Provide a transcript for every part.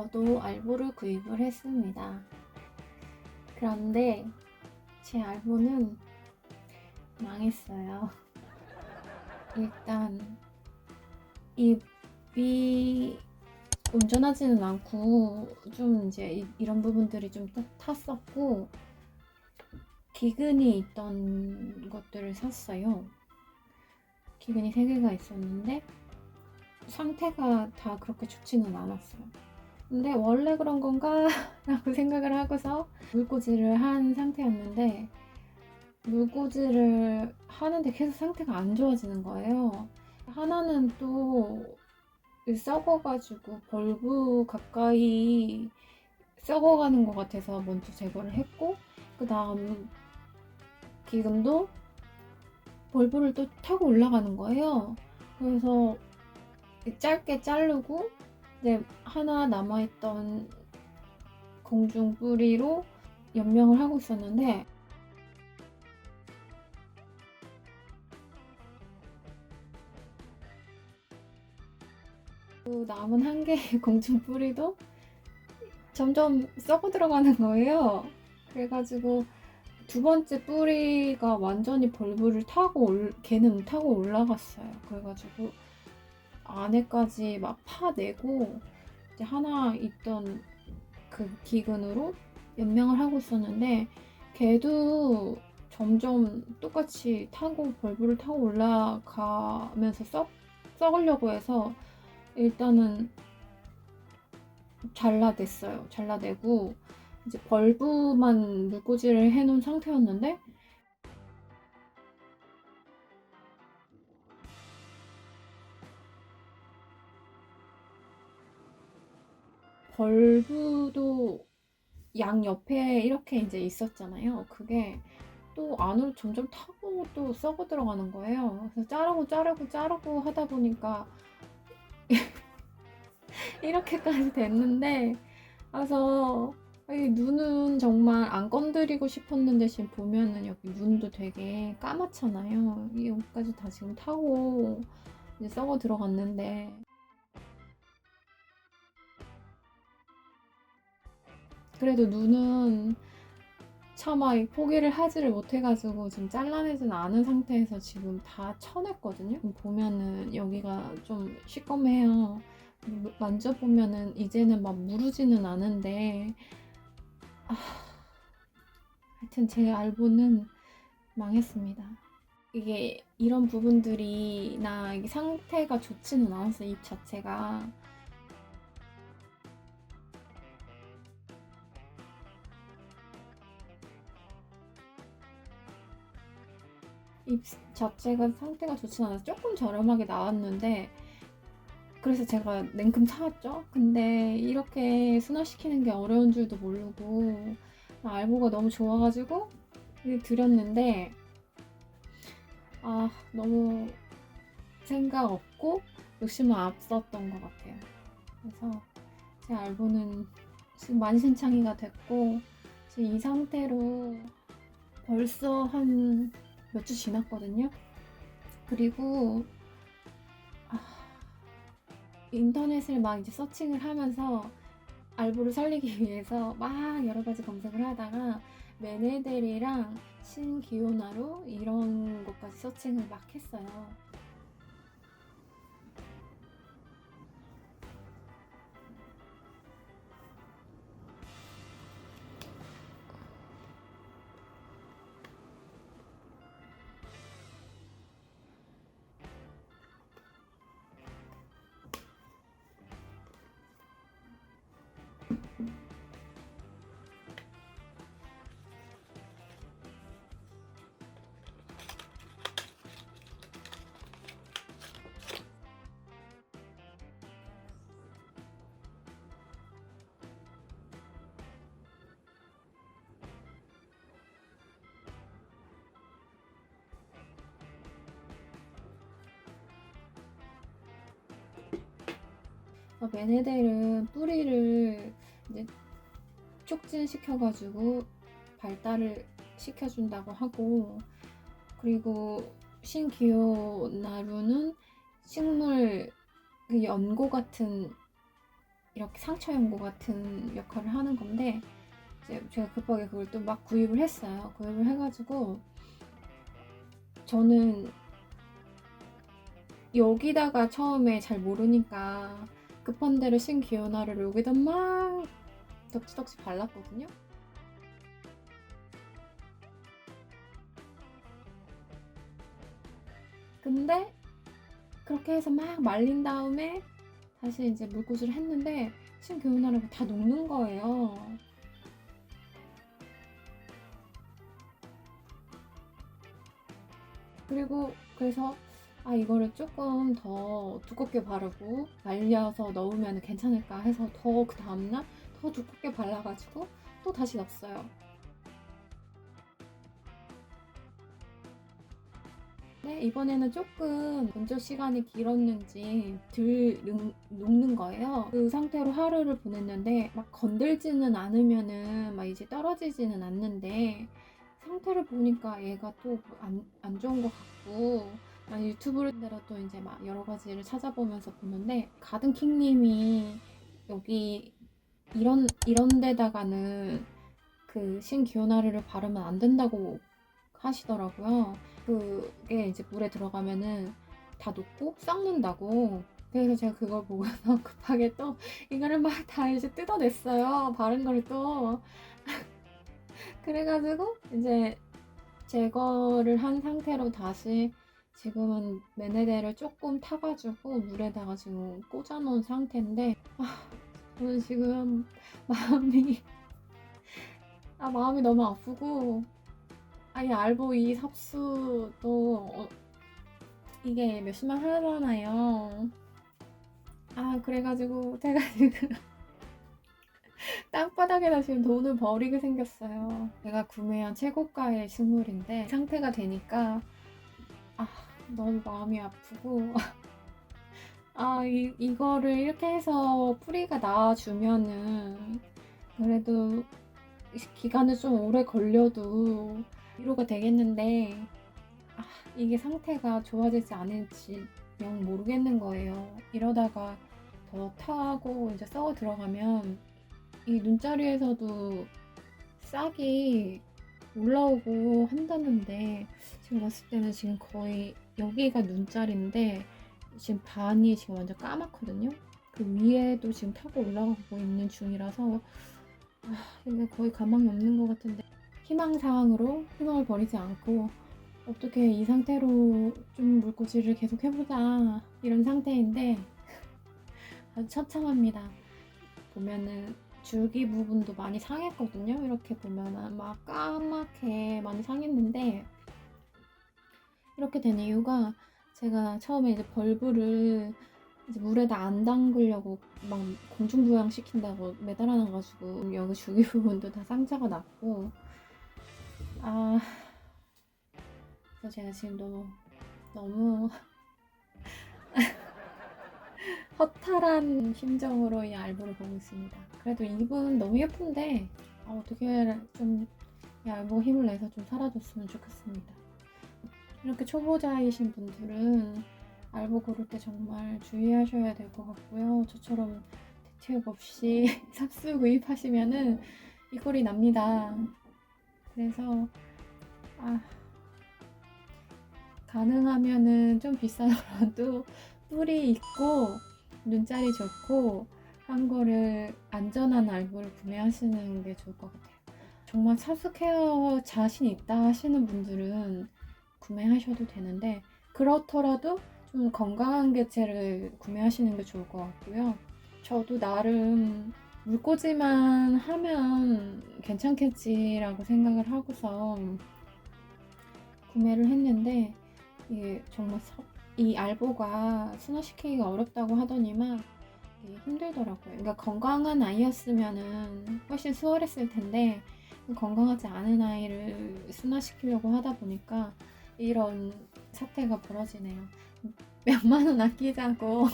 저도 알보를 구입을 했습니다. 그런데 제 알보는 망했어요. 일단 잎이 온전하지는 않고 좀 이제 이런 부분들이 좀 탔었고, 기근이 있던 것들을 샀어요. 기근이 3개가 있었는데 상태가 다 그렇게 좋지는 않았어요. 근데 원래 그런 건가? 라고 생각을 하고서 물꽂이를 한 상태였는데, 물꽂이를 하는데 계속 상태가 안 좋아지는 거예요. 하나는 또 썩어가지고 벌브 가까이 썩어가는 것 같아서 먼저 제거를 했고, 그 다음 기금도 벌브를 또 타고 올라가는 거예요. 그래서 짧게 자르고 이제 하나 남아있던 공중 뿌리로 연명을 하고 있었는데, 그 남은 한 개의 공중 뿌리도 점점 썩어 들어가는 거예요. 그래가지고 두 번째 뿌리가 완전히 벌브를 타고 걔는 타고 올라갔어요. 그래가지고 안에까지 막 파내고 이제 하나 있던 그 기근으로 연명을 하고 있었는데, 걔도 점점 똑같이 타고 벌브를 타고 올라가면서 썩으려고 해서 일단은 잘라냈어요. 잘라내고 이제 벌브만 물꽂이를 해놓은 상태였는데, 벌브도 양 옆에 이렇게 이제 있었잖아요. 그게 또 안으로 점점 타고 또 썩어 들어가는 거예요. 그래서 자르고 하다 보니까 이렇게까지 됐는데, 그래서 이 눈은 정말 안 건드리고 싶었는데, 지금 보면은 여기 눈도 되게 까맣잖아요. 이 여기까지 다 지금 타고 이제 썩어 들어갔는데, 그래도 눈은 차마 포기를 하지를 못해가지고 지금 잘라내진 않은 상태에서 지금 다 쳐냈거든요. 보면은 여기가 좀 시꺼매요. 만져보면은 이제는 막 무르지는 않은데, 하여튼 제 알보는 망했습니다. 이게 이런 부분들이나 이게 상태가 좋지는 않았어요, 잎 자체가. 잎 자체가 상태가 좋지는 않아서 조금 저렴하게 나왔는데, 그래서 제가 냉큼 사왔죠. 근데 이렇게 순화시키는 게 어려운 줄도 모르고 알보가 너무 좋아가지고 드렸는데, 너무 생각 없고 욕심을 앞섰던 것 같아요. 그래서 제 알보는 지금 만신창이가 됐고, 지금 이 상태로 벌써 한 몇 주 지났거든요. 그리고 인터넷을 막 이제 서칭을 하면서 알보를 살리기 위해서 막 여러 가지 검색을 하다가 메네델이랑 신기오나루 이런 것까지 서칭을 막 했어요. 메네델은 뿌리를 이제 촉진시켜가지고 발달을 시켜준다고 하고, 그리고 신기오나루는 식물 그 연고 같은 이렇게 상처 연고 같은 역할을 하는 건데, 이제 제가 급하게 그걸 또 막 구입을 했어요. 구입을 해가지고 저는 여기다가 처음에 잘 모르니까 급한 대로 신기호나를 여기다 막 덕지덕지 발랐거든요. 근데 그렇게 해서 막 말린 다음에 다시 이제 물구슬을 했는데 신기호나를 다 녹는 거예요. 그리고 그래서 이거를 조금 더 두껍게 바르고 말려서 넣으면 괜찮을까 해서 더 그 다음날 더 두껍게 발라가지고 또 다시 넣었어요. 네, 이번에는 조금 건조 시간이 길었는지 덜 녹는 거예요. 그 상태로 하루를 보냈는데 막 건들지는 않으면은 막 이제 떨어지지는 않는데, 상태를 보니까 얘가 또 안 좋은 것 같고, 유튜브를 대로 또 이제 막 여러 가지를 찾아보면서 보는데, 가든킹님이 여기 이런 데다가는 그 신기호나루를 바르면 안 된다고 하시더라고요. 그게 이제 물에 들어가면은 다 녹고 썩는다고. 그래서 제가 그걸 보고서 급하게 또 이거를 막 다 이제 뜯어냈어요. 바른 걸 또. 그래가지고 이제 제거를 한 상태로 다시 지금은 메네데를 조금 타가지고 물에다가 지금 꽂아놓은 상태인데, 저는 지금 마음이 마음이 너무 아프고, 이 알보 이 삽수도 이게 몇십만 하잖아요. 그래가지고 제가 지금 땅바닥에다 지금 돈을 버리게 생겼어요. 제가 구매한 최고가의 식물인데 상태가 되니까 너무 마음이 아프고, 이거를 이렇게 해서 뿌리가 나와주면은 그래도 기간은 좀 오래 걸려도 위로가 되겠는데, 이게 상태가 좋아지지 않을지 영 모르겠는 거예요. 이러다가 더 타고 이제 썩어 들어가면 이 눈자리에서도 싹이 올라오고 한다는데, 지금 봤을 때는 지금 거의 여기가 눈자리인데 지금 반이 지금 완전 까맣거든요. 그 위에도 지금 타고 올라가고 있는 중이라서 이게 거의 가망이 없는 것 같은데, 희망사항으로 희망을 버리지 않고 어떻게 이 상태로 좀 물꽂이를 계속 해보자 이런 상태인데 아주 처참합니다. 보면은 줄기 부분도 많이 상했거든요. 이렇게 보면은 막 까맣게 많이 상했는데, 이렇게 된 이유가 제가 처음에 이제 벌브를 이제 물에다 안 담그려고 막 공중부양 시킨다고 매달아놔가지고 여기 줄기 부분도 다 상처가 났고, 그래서 제가 지금 너무 허탈한 심정으로 이 알보를 보고 있습니다. 그래도 잎은 너무 예쁜데 어떻게 좀 이 알보 힘을 내서 좀 사라졌으면 좋겠습니다. 이렇게 초보자이신 분들은 알보 고를 때 정말 주의하셔야 될 것 같고요. 저처럼 대책 없이 삽수 구입하시면은 이 꼴이 납니다. 그래서 가능하면은 좀 비싸더라도 뿌리 있고 눈자리 좋고 한 거를, 안전한 알보를 구매하시는 게 좋을 것 같아요. 정말 삽수 케어 자신 있다 하시는 분들은 구매하셔도 되는데, 그렇더라도 좀 건강한 개체를 구매하시는 게 좋을 것 같고요. 저도 나름 물꽂이만 하면 괜찮겠지라고 생각을 하고서 구매를 했는데, 이게 정말 이 알보가 순화시키기가 어렵다고 하더니만 되게 힘들더라고요. 그러니까 건강한 아이였으면은 훨씬 수월했을 텐데, 건강하지 않은 아이를 순화시키려고 하다 보니까 이런 사태가 벌어지네요. 몇만 원 아끼자고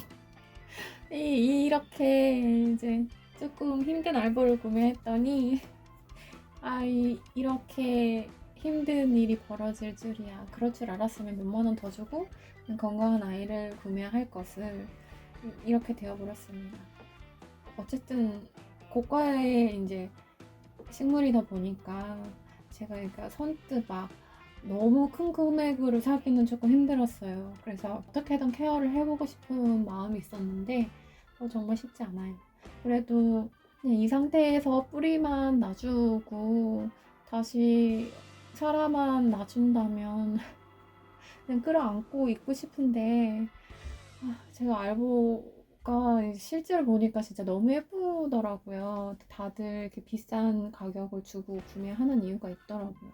이렇게 이제 조금 힘든 알보를 구매했더니 이렇게 힘든 일이 벌어질 줄이야. 그럴 줄 알았으면 몇만 원 더 주고 건강한 아이를 구매할 것을, 이렇게 되어버렸습니다. 어쨌든 고가의 이제 식물이다 보니까 제가 그러니까 선뜻 막 너무 큰 금액으로 사기는 조금 힘들었어요. 그래서 어떻게든 케어를 해보고 싶은 마음이 있었는데 정말 쉽지 않아요. 그래도 그냥 이 상태에서 뿌리만 놔주고 다시 사람만 놔준다면 그냥 끌어안고 있고 싶은데 제가 알보가 실제로 보니까 진짜 너무 예쁘더라고요. 다들 이렇게 비싼 가격을 주고 구매하는 이유가 있더라고요.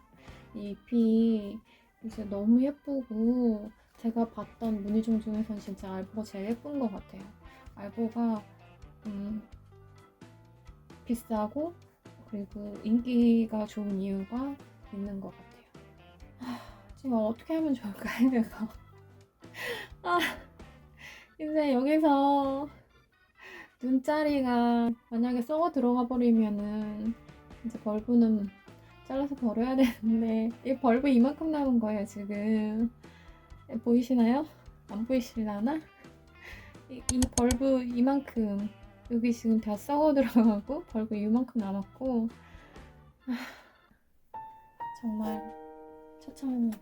이 잎이 이제 너무 예쁘고 제가 봤던 무늬종 중에서는 진짜 알보가 제일 예쁜 것 같아요. 알보가 비싸고 그리고 인기가 좋은 이유가 있는 것 같아요. 지금 어떻게 하면 좋을까요, 이거? 이제 여기서 눈자리가 만약에 썩어 들어가 버리면은 이제 벌브는 잘라서 버려야 되는데 이 벌브 이만큼 남은 거예요 지금. 보이시나요? 안 보이실라나? 이 벌브 이만큼 여기 지금 다 썩어 들어가고 벌브 이만큼 남았고 정말 처참합니다.